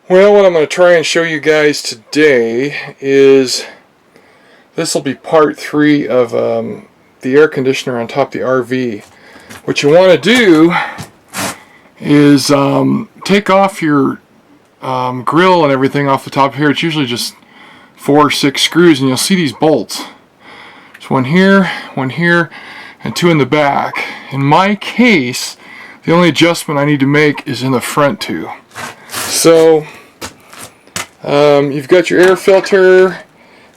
Well, what I'm going to try and show you guys today is, this will be part 3 of the air conditioner on top of the RV. What you want to do is take off your grill and everything off the top here. It's usually just 4 or 6 screws, and you'll see these bolts. There's one here, and 2 in the back. In my case, the only adjustment I need to make is in the front 2. So you've got your air filter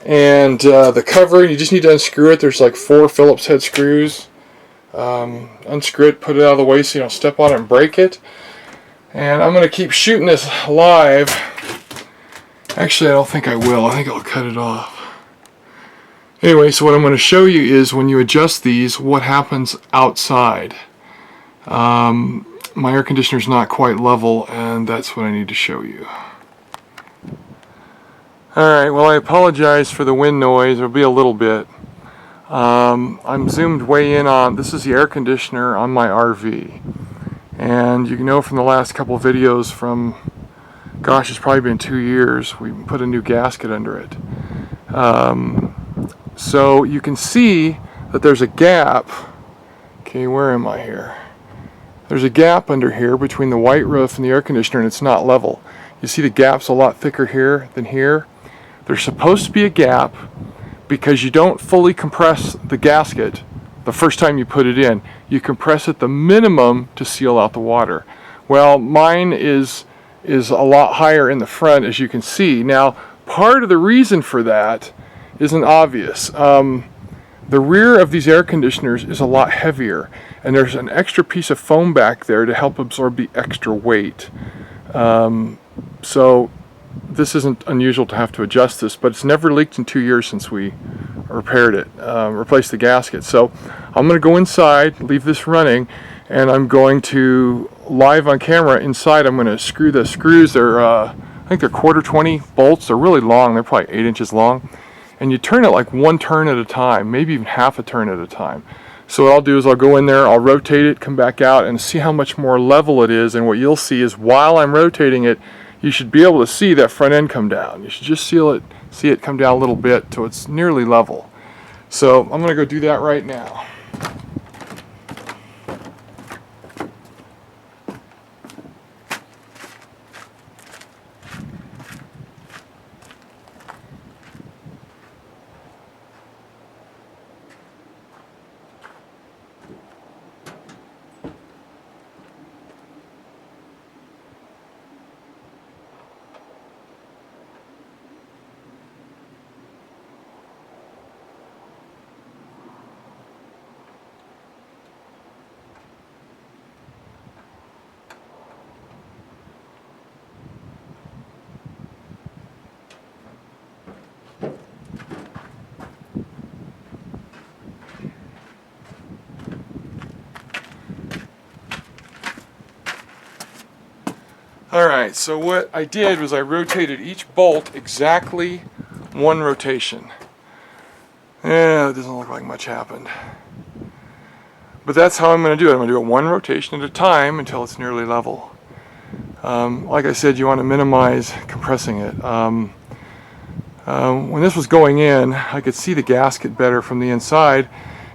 and the cover. You just need to unscrew it. There's like 4 Phillips head screws. Unscrew it, put it out of the way so you don't step on it and break it. And I'm going to keep shooting this live. Actually, I don't think I will. I think I'll cut it off. Anyway, so what I'm going to show you is when you adjust these, what happens outside. My air conditioner is not quite level, and that's what I need to show you. Alright, well, I apologize for the wind noise. There'll be a little bit. I'm zoomed way in on, this is the air conditioner on my RV. And you can know from the last couple of videos from, gosh, it's probably been 2 years, we put a new gasket under it. So you can see that there's a gap. Okay, where am I here? There's a gap under here between the white roof and the air conditioner, and it's not level. You see the gap's a lot thicker here than here. There's supposed to be a gap because you don't fully compress the gasket the first time you put it in. You compress it the minimum to seal out the water. Well, mine is a lot higher in the front, as you can see. Now, part of the reason for that isn't obvious. The rear of these air conditioners is a lot heavier, and there's an extra piece of foam back there to help absorb the extra weight. So this isn't unusual to have to adjust this, but it's never leaked in 2 years since we repaired it, replaced the gasket. So I'm going to go inside, leave this running, and I'm going to, live on camera inside, I'm going to screw the screws. They're, I think they're 1/4 bolts. They're really long. They're probably 8 inches long. And you turn it like 1 turn at a time, maybe even half a turn at a time. So what I'll do is I'll go in there, I'll rotate it, come back out, and see how much more level it is. And what you'll see is while I'm rotating it, you should be able to see that front end come down. You should just see it come down a little bit till it's nearly level. So I'm going to go do that right now. Alright, so what I did was I rotated each bolt exactly 1 rotation. Yeah, it doesn't look like much happened. But that's how I'm going to do it. I'm going to do it 1 rotation at a time until it's nearly level. Like I said, you want to minimize compressing it. When this was going in, I could see the gasket better from the inside,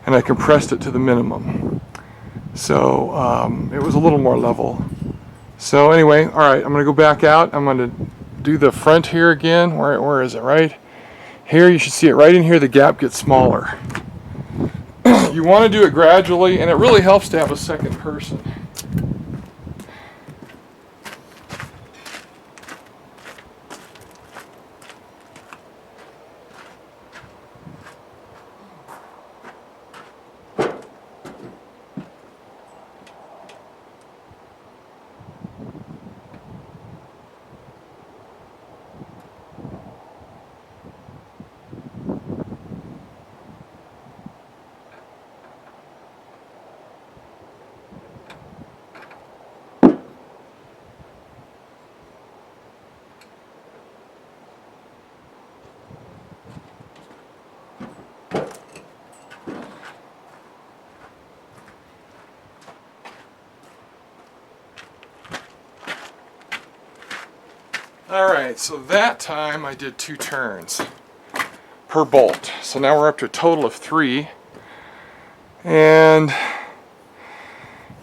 and I compressed it to the minimum. So it was a little more level. So anyway, alright, I'm going to go back out. I'm going to do the front here again. Where is it? Right here. You should see it right in here. The gap gets smaller. You want to do it gradually, and it really helps to have a second person. Alright, so that time I did 2 turns per bolt. So now we're up to a total of 3. And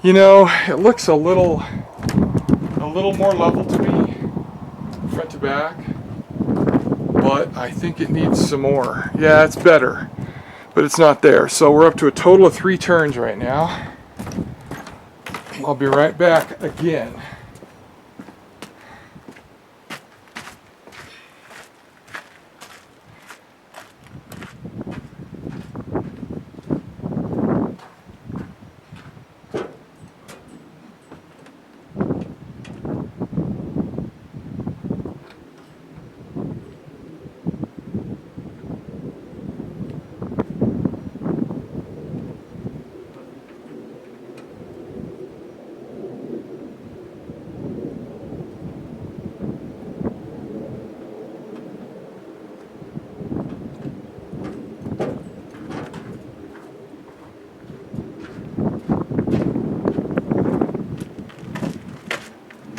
you know, it looks a little more level to me, front to back, but I think it needs some more. Yeah, it's better, but it's not there. So we're up to a total of 3 turns right now. I'll be right back again.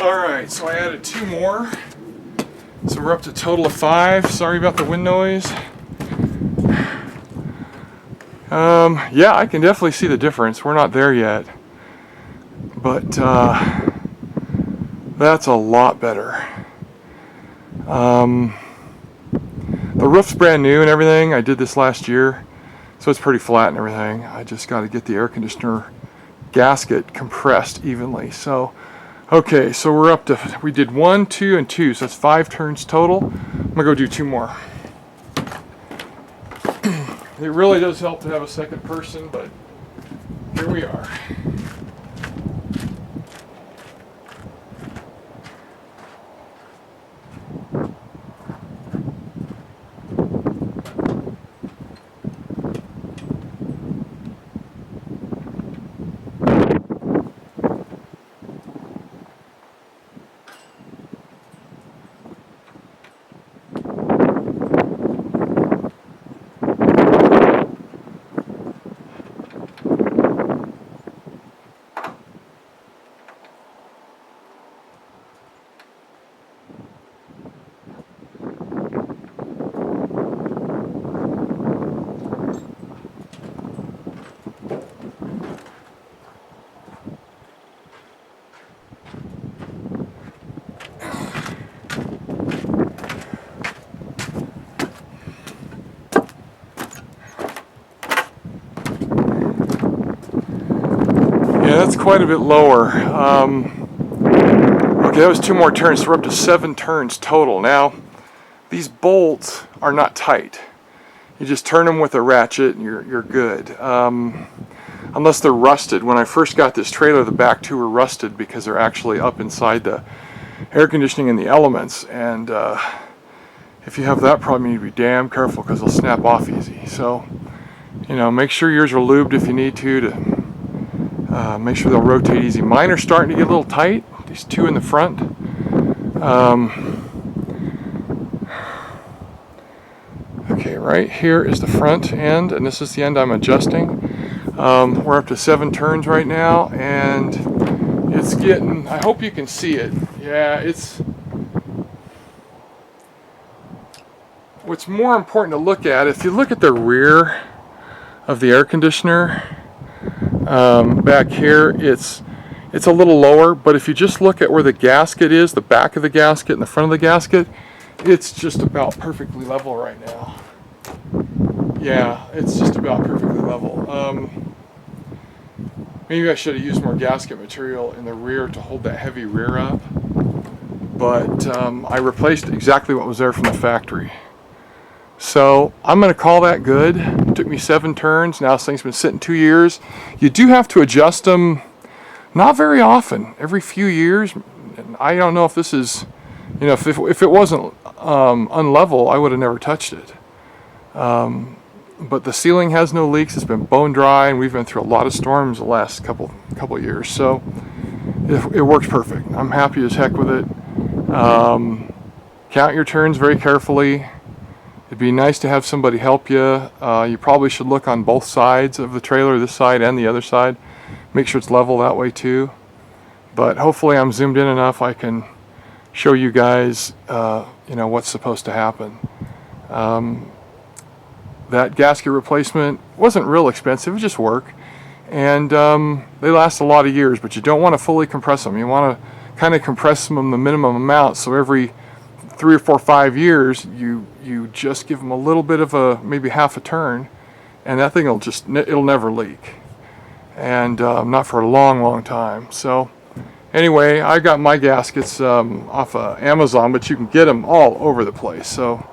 Alright, so I added 2 more. So we're up to a total of 5. Sorry about the wind noise. Yeah, I can definitely see the difference. We're not there yet. But that's a lot better. The roof's brand new and everything. I did this last year, so it's pretty flat and everything. I just got to get the air conditioner gasket compressed evenly. So okay, so we're up to, we did 1, 2, and 2, so that's 5 turns total. I'm gonna go do 2 more. It really does help to have a second person, but here we are. Yeah, that's quite a bit lower. Okay, that was 2 more turns, so we're up to 7 turns total. Now, these bolts are not tight. You just turn them with a ratchet and you're good. Unless they're rusted. When I first got this trailer, the back 2 were rusted because they're actually up inside the air conditioning and the elements. And if you have that problem, you need to be damn careful because they'll snap off easy. So, you know, make sure yours are lubed if you need to make sure they'll rotate easy. Mine are starting to get a little tight, these 2 in the front. Okay, right here is the front end, and this is the end I'm adjusting. We're up to 7 turns right now, and it's getting, I hope you can see it. Yeah, it's, what's more important to look at, if you look at the rear of the air conditioner, back here, it's a little lower, but if you just look at where the gasket is, the back of the gasket and the front of the gasket, it's just about perfectly level right now. Yeah, it's just about perfectly level. Maybe I should have used more gasket material in the rear to hold that heavy rear up, but I replaced exactly what was there from the factory. So I'm going to call that good. It took me 7 turns. Now this thing's been sitting 2 years. You do have to adjust them not very often, every few years. And I don't know if this is, you know, if it wasn't unlevel, I would have never touched it. But the ceiling has no leaks. It's been bone dry, and we've been through a lot of storms the last couple years. So it works perfect. I'm happy as heck with it. Count your turns very carefully. It'd be nice to have somebody help you. You probably should look on both sides of the trailer, this side and the other side. Make sure it's level that way too. But hopefully I'm zoomed in enough I can show you guys, what's supposed to happen. That gasket replacement wasn't real expensive, it was just work. And they last a lot of years, but you don't want to fully compress them. You want to kind of compress them the minimum amount, so every 3 or 4 or 5 years you just give them a little bit of maybe half a turn, and that thing it'll never leak, and not for a long time. So anyway, I got my gaskets off of Amazon, but you can get them all over the place. So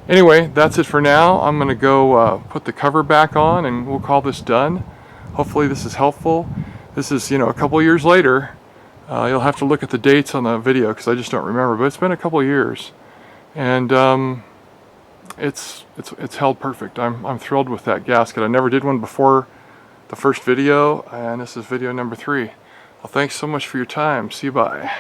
anyway, that's it for now. I'm going to go put the cover back on, and we'll call this done. Hopefully this is helpful. This is, a couple years later. You'll have to look at the dates on the video because I just don't remember, but it's been a couple years, and it's held perfect. I'm thrilled with that gasket. I never did one before the first video, and this is video number 3. Well, thanks so much for your time. See you, bye.